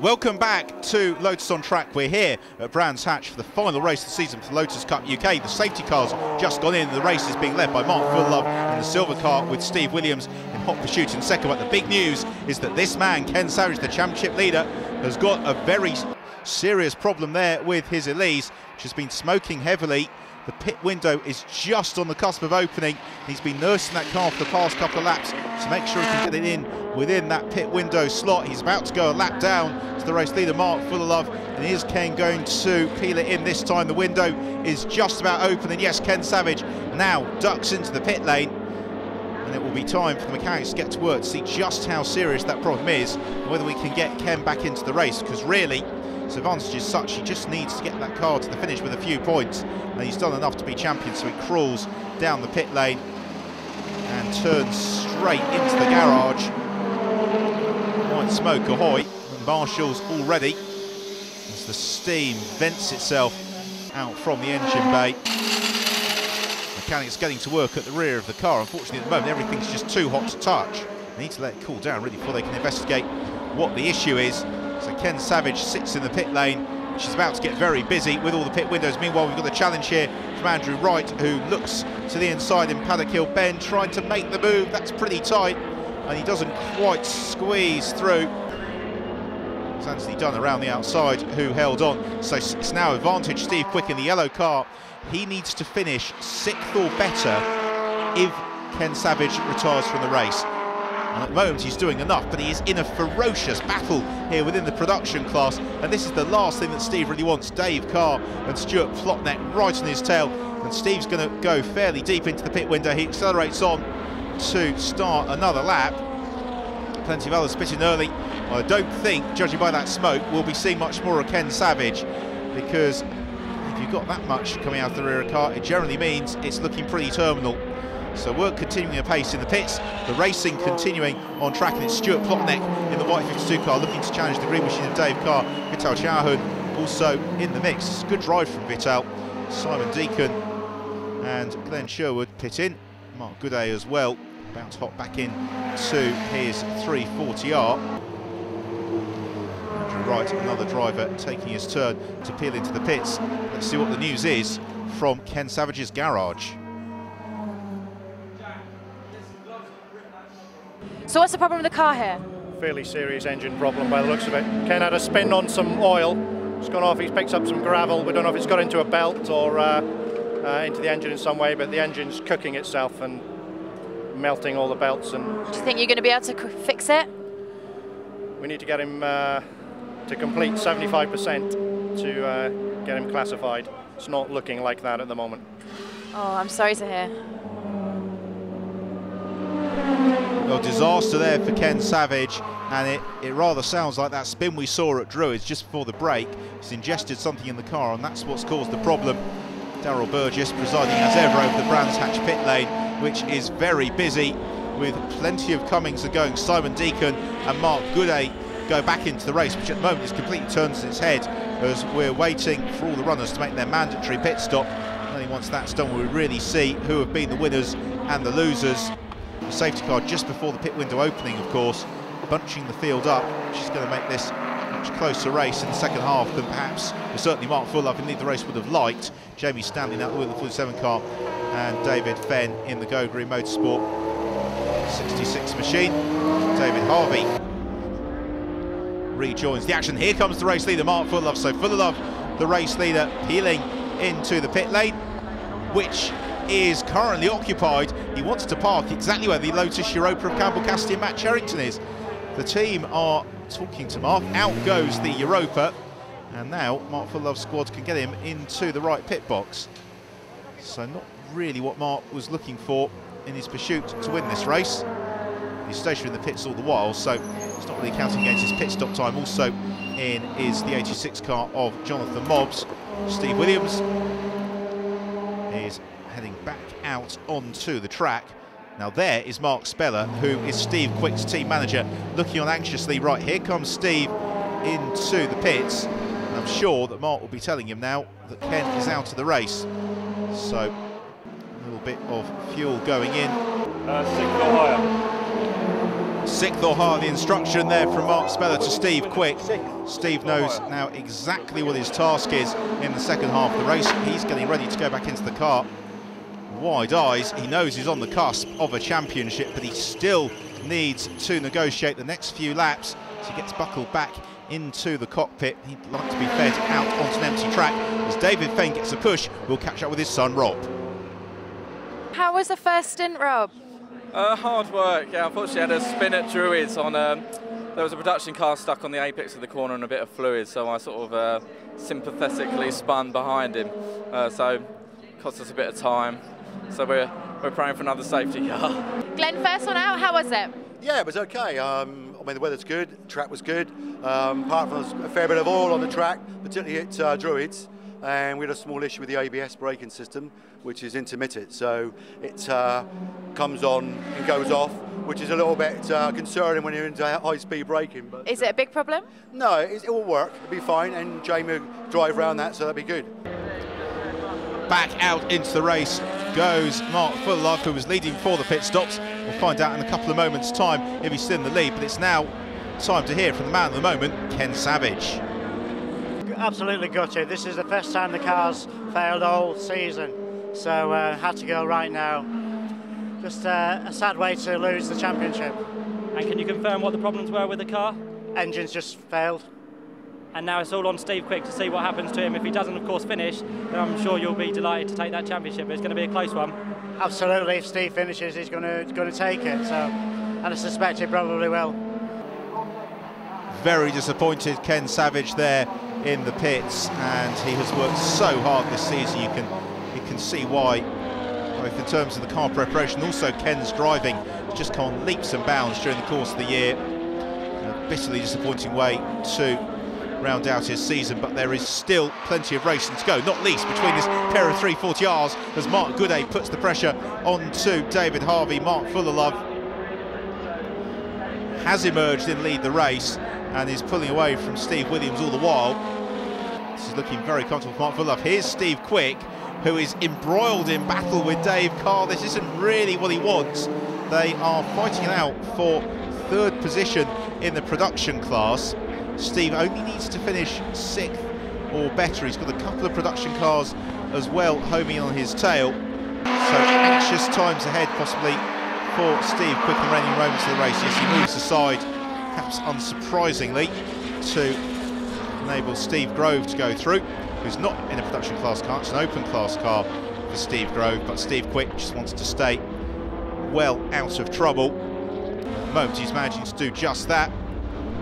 Welcome back to Lotus on Track. We're here at Brands Hatch for the final race of the season for the Lotus Cup UK. The safety car's just gone in. The race is being led by Mark Fullelove in the silver car with Steve Williams in hot pursuit in second. But the big news is that this man, Ken Savage, the championship leader, has got a very serious problem there with his Elise, which has been smoking heavily. The pit window is just on the cusp of opening. He's been nursing that car for the past couple of laps to make sure he can get it in within that pit window slot. He's about to go a lap down to the race leader, Mark Fullelove, and is Ken going to peel it in this time? The window is just about open, and yes, Ken Savage now ducks into the pit lane, and it will be time for the mechanics to get to work to see just how serious that problem is and whether we can get Ken back into the race, because really his advantage is such he just needs to get that car to the finish with a few points, and he's done enough to be champion. So he crawls down the pit lane and turns straight into the garage. White smoke ahoy, and marshals all ready as the steam vents itself out from the engine bay. Mechanics getting to work at the rear of the car. Unfortunately at the moment everything's just too hot to touch. They need to let it cool down really before they can investigate what the issue is. So Ken Savage sits in the pit lane, which is about to get very busy with all the pit windows. Meanwhile, we've got the challenge here from Andrew Wright, who looks to the inside in Paddock Hill Bend, trying to make the move. That's pretty tight, and he doesn't quite squeeze through. It's Anthony Dunn around the outside who held on. So it's now advantage Steve Quick in the yellow car. He needs to finish 6th or better if Ken Savage retires from the race. And at the moment he's doing enough, but he is in a ferocious battle here within the production class, and this is the last thing that Steve really wants. Dave Carr and Stuart Plotneck right on his tail, and Steve's going to go fairly deep into the pit window. He accelerates on to start another lap. Plenty of others spitting early. Well, I don't think, judging by that smoke, we'll be seeing much more of Ken Savage, because if you've got that much coming out of the rear of the car, it generally means it's looking pretty terminal. So work continuing apace in the pits, the racing continuing on track, and it's Stuart Plotneck in the white 52 car looking to challenge the green machine of Dave Carr. Vital Chauhan also in the mix. It's a good drive from Vital. Simon Deacon and Glenn Sherwood pit in. Mark Gooday as well, about to hop back in to his 340R. Andrew Wright, another driver, taking his turn to peel into the pits. Let's see what the news is from Ken Savage's garage. So what's the problem with the car here? Fairly serious engine problem by the looks of it. Ken had a spin on some oil. It's gone off, he's picked up some gravel. We don't know if it's got into a belt or into the engine in some way, but the engine's cooking itself and melting all the belts. And do you think you're going to be able to fix it? We need to get him to complete 75% to get him classified. It's not looking like that at the moment. Oh, I'm sorry to hear. Well, disaster there for Ken Savage, and it rather sounds like that spin we saw at Druids just before the break. He's ingested something in the car, and that's what's caused the problem. Daryl Burgess presiding as ever over the Brands Hatch pit lane, which is very busy with plenty of comings and going. Simon Deacon and Mark Gooday go back into the race, which at the moment is completely turned on its head as we're waiting for all the runners to make their mandatory pit stop. Only once that's done will we really see who have been the winners and the losers. The safety car just before the pit window opening, of course, bunching the field up, which is going to make this a much closer race in the second half than perhaps, well, certainly Mark Fullelove in the race would have liked. Jamie Stanley now with the 47 car, and David Fenn in the Go Green Motorsport 66 machine. David Harvey rejoins the action. Here comes the race leader, Mark Fullelove. So Fullelove, the race leader, peeling into the pit lane, which is currently occupied. He wants to park exactly where the Lotus Europa of Campbell Cassidy and Matt Sherrington is. The team are talking to Mark. Out goes the Europa, and now Mark Fullelove's squad can get him into the right pit box. So not really what Mark was looking for in his pursuit to win this race. He's stationary in the pits all the while, so it's not really counting against his pit stop time. Also in is the 86 car of Jonathan Mobbs. Steve Williams is heading back out onto the track. Now there is Mark Speller, who is Steve Quick's team manager, looking on anxiously. Right, here comes Steve into the pits. And I'm sure that Mark will be telling him now that Ken is out of the race. So a little bit of fuel going in. 6th or higher. Sixth or higher, the instruction there from Mark Speller to Steve Quick. Steve knows now exactly what his task is in the second half of the race. He's getting ready to go back into the car. Wide eyes, he knows he's on the cusp of a championship, but he still needs to negotiate the next few laps. So he gets buckled back into the cockpit. He'd like to be fed out onto an empty track. As David Fane gets a push, we'll catch up with his son Rob. How was the first stint, Rob? Hard work, yeah. Unfortunately, I had a spin at Druids on. There was a production car stuck on the apex of the corner and a bit of fluid, so I sort of sympathetically spun behind him. So it cost us a bit of time. So we're praying for another safety car. Glenn, first one out, how was it? Yeah, it was okay. I mean, the weather's good, the track was good. Apart from a fair bit of oil on the track, particularly at Druids, and we had a small issue with the ABS braking system, which is intermittent. So it comes on and goes off, which is a little bit concerning when you're into high-speed braking. But Is it a big problem? no, it will work. It'll be fine, and Jamie will drive around that, so that'll be good. Back out into the race goes Mark Fullalove, who was leading for the pit stops. We'll find out in a couple of moments' time if he's still in the lead, but it's now time to hear from the man of the moment, Ken Savage. Absolutely gutted. This is the first time the car's failed all season, so had to go right now. Just a sad way to lose the championship. And can you confirm what the problems were with the car? Engines just failed. And now it's all on Steve Quick to see what happens to him. If he doesn't, of course, finish, then I'm sure you'll be delighted to take that championship. It's going to be a close one. Absolutely, if Steve finishes, he's going to take it. So, and I suspect he probably will. Very disappointed, Ken Savage there in the pits, and he has worked so hard this season. You can see why, both in terms of the car preparation, also Ken's driving has just come on leaps and bounds during the course of the year. A bitterly disappointing way to round out his season, but there is still plenty of racing to go, not least between this pair of 340Rs as Mark Gooday puts the pressure onto David Harvey. Mark Fullalove has emerged in lead the race and is pulling away from Steve Williams all the while. This is looking very comfortable for Mark Fullalove. Here's Steve Quick, who is embroiled in battle with Dave Carr. This isn't really what he wants. They are fighting it out for third position in the production class. Steve only needs to finish 6th or better. He's got a couple of production cars as well homing on his tail. So anxious times ahead possibly for Steve Quick and reigning Romans of the race. Yes, he moves aside, perhaps unsurprisingly, to enable Steve Grove to go through, who's not in a production class car. It's an open class car for Steve Grove, but Steve Quick just wants to stay well out of trouble. At the moment he's managing to do just that.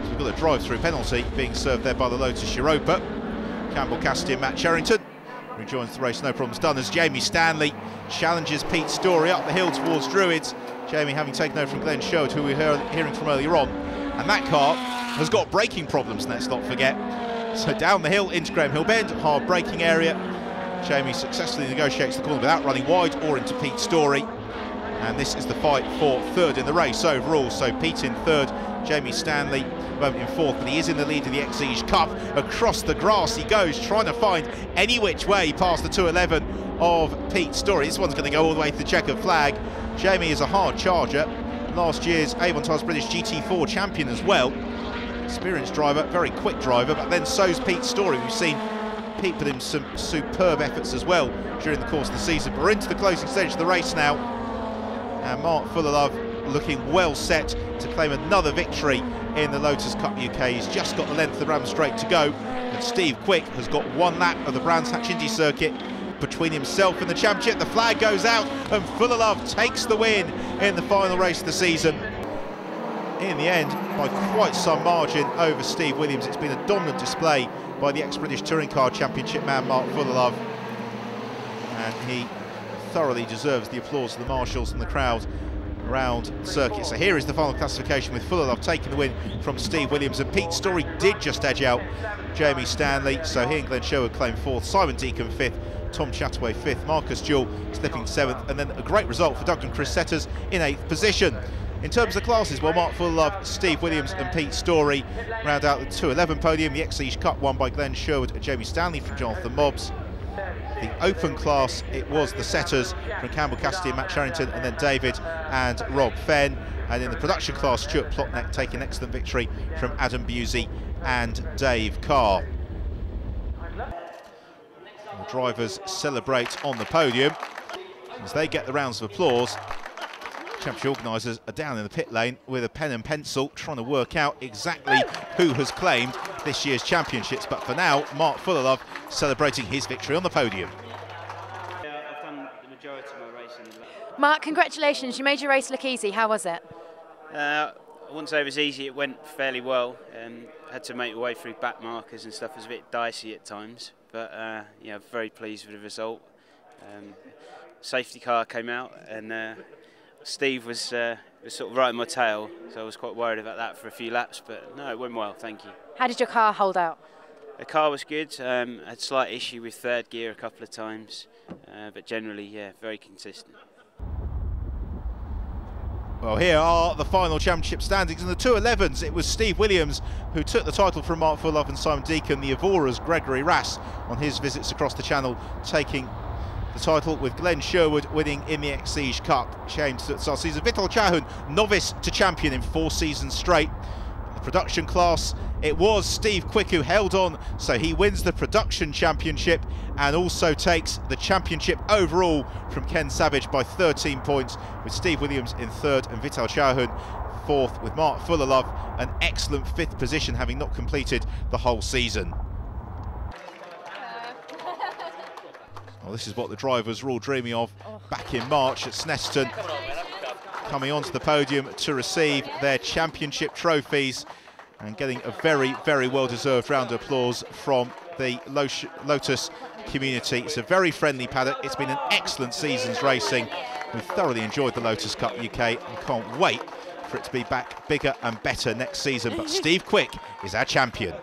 So we've got a drive-through penalty being served there by the Lotus Europa. Campbell Cassidy and Matt Sherrington rejoins the race, no problems done, as Jamie Stanley challenges Pete Story up the hill towards Druids. Jamie having taken over from Glenn Sherwood, who we were hearing from earlier on. And that car has got braking problems, let's not forget. So down the hill into Graham Hill Bend, hard braking area. Jamie successfully negotiates the corner without running wide or into Pete Story. And this is the fight for third in the race overall. So Pete in third, Jamie Stanley moment in fourth, but he is in the lead of the Exige Cup. Across the grass he goes, trying to find any which way past the 211 of Pete Story. This one's going to go all the way to the checkered flag. Jamie is a hard charger, last year's Avon Tires British GT4 champion as well. Experienced driver, very quick driver, but then so's Pete Story. We've seen Pete put in some superb efforts as well during the course of the season. But we're into the closing stage of the race now, and Mark Fullalove looking well set to claim another victory in the Lotus Cup UK. He's just got the length of the Ram Straight to go, and Steve Quick has got one lap of the Brands Hatch Indy circuit between himself and the championship. The flag goes out and Fullalove takes the win in the final race of the season. In the end, by quite some margin over Steve Williams. It's been a dominant display by the ex-British Touring Car Championship man Mark Fullalove, and he thoroughly deserves the applause of the marshals and the crowd around the circuit. So here is the final classification, with Fullalove taking the win from Steve Williams, and Pete Story did just edge out Jamie Stanley. So he and Glenn Sherwood claim fourth, Simon Deacon fifth, Tom Chataway fifth, Marcus Jewell slipping seventh, and then a great result for Doug and Chris Setters in eighth position. In terms of classes, well, Mark Fullalove, Steve Williams and Pete Story round out the 211 podium. The Exige Cup won by Glenn Sherwood and Jamie Stanley from Jonathan Mobbs. The open class, it was the Setters from Campbell Cassidy and Matt Sherrington, and then David and Rob Fenn. And in the production class, Stuart Plotnick taking excellent victory from Adam Busey and Dave Carr. The drivers celebrate on the podium as they get the rounds of applause. Championship organisers are down in the pit lane with a pen and pencil trying to work out exactly who has claimed this year's championships. But for now, Mark Fullerlove celebrating his victory on the podium. Yeah, I've done the majority of my racing. Mark, congratulations. You made your race look easy. How was it? I wouldn't say it was easy. It went fairly well. Had to make my way through back markers and stuff. It was a bit dicey at times, but yeah, very pleased with the result. Safety car came out and Steve was sort of right on my tail, so I was quite worried about that for a few laps, but no, it went well, thank you. How did your car hold out? The car was good. Had a slight issue with third gear a couple of times, but generally, yeah, very consistent. Well, here are the final championship standings. In the 211s, it was Steve Williams who took the title from Mark Fullerlove and Simon Deacon. The Evora's Gregory Rass on his visits across the channel taking the title, with Glenn Sherwood winning in the Exige Cup. Shame to start season. Vital Chahun, novice to champion in 4 seasons straight. The production class, it was Steve Quick who held on, so he wins the production championship and also takes the championship overall from Ken Savage by 13 points, with Steve Williams in 3rd and Vital Chahun 4th, with Mark Fullerlove an excellent 5th position, having not completed the whole season. Well, this is what the drivers were all dreaming of back in March at Snetterton, coming onto the podium to receive their championship trophies and getting a very, very well-deserved round of applause from the Lotus community. It's a very friendly paddock. It's been an excellent season's racing. We've thoroughly enjoyed the Lotus Cup UK and can't wait for it to be back bigger and better next season. But Steve Quick is our champion.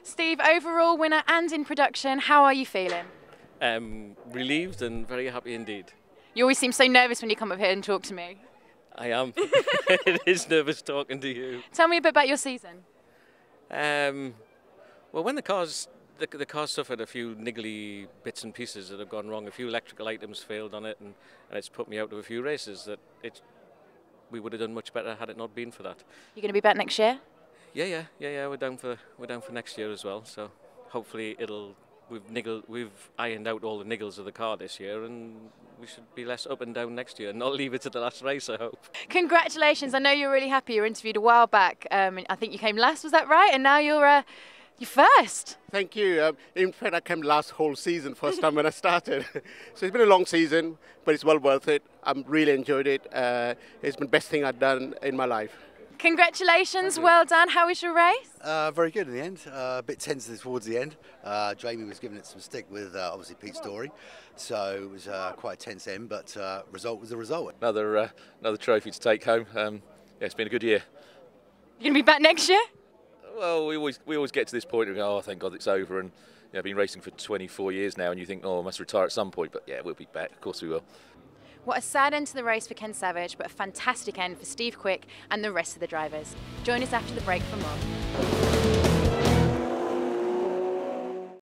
Steve, overall winner and in production, how are you feeling? Relieved and very happy indeed. You always seem so nervous when you come up here and talk to me. I am. It is nervous talking to you. Tell me a bit about your season. Well, when the cars suffered a few niggly bits and pieces that have gone wrong, a few electrical items failed on it, and it's put me out of a few races that we would have done much better had it not been for that. You're going to be back next year? Yeah. We're down for next year as well. So hopefully we've ironed out all the niggles of the car this year, and we should be less up and down next year and not leave it to the last race, I hope. Congratulations. I know you're really happy. You were interviewed a while back. I think you came last, was that right? And now you're first. Thank you. In fact, I came last whole season, first time when I started. So it's been a long season, but it's well worth it. I'm really enjoyed it. It's been the best thing I've done in my life. Congratulations, well done. How was your race? Very good in the end. A bit tense towards the end. Jamie was giving it some stick with obviously Pete Story, so it was quite a tense end, but result was a result. Another trophy to take home. Yeah, it's been a good year. You're going to be back next year? Well, we always get to this point and go, oh, thank God it's over. And I've been racing for 24 years now, and you think, oh, I must retire at some point. But yeah, we'll be back. Of course we will. What a sad end to the race for Ken Savage, but a fantastic end for Steve Quick and the rest of the drivers. Join us after the break for more.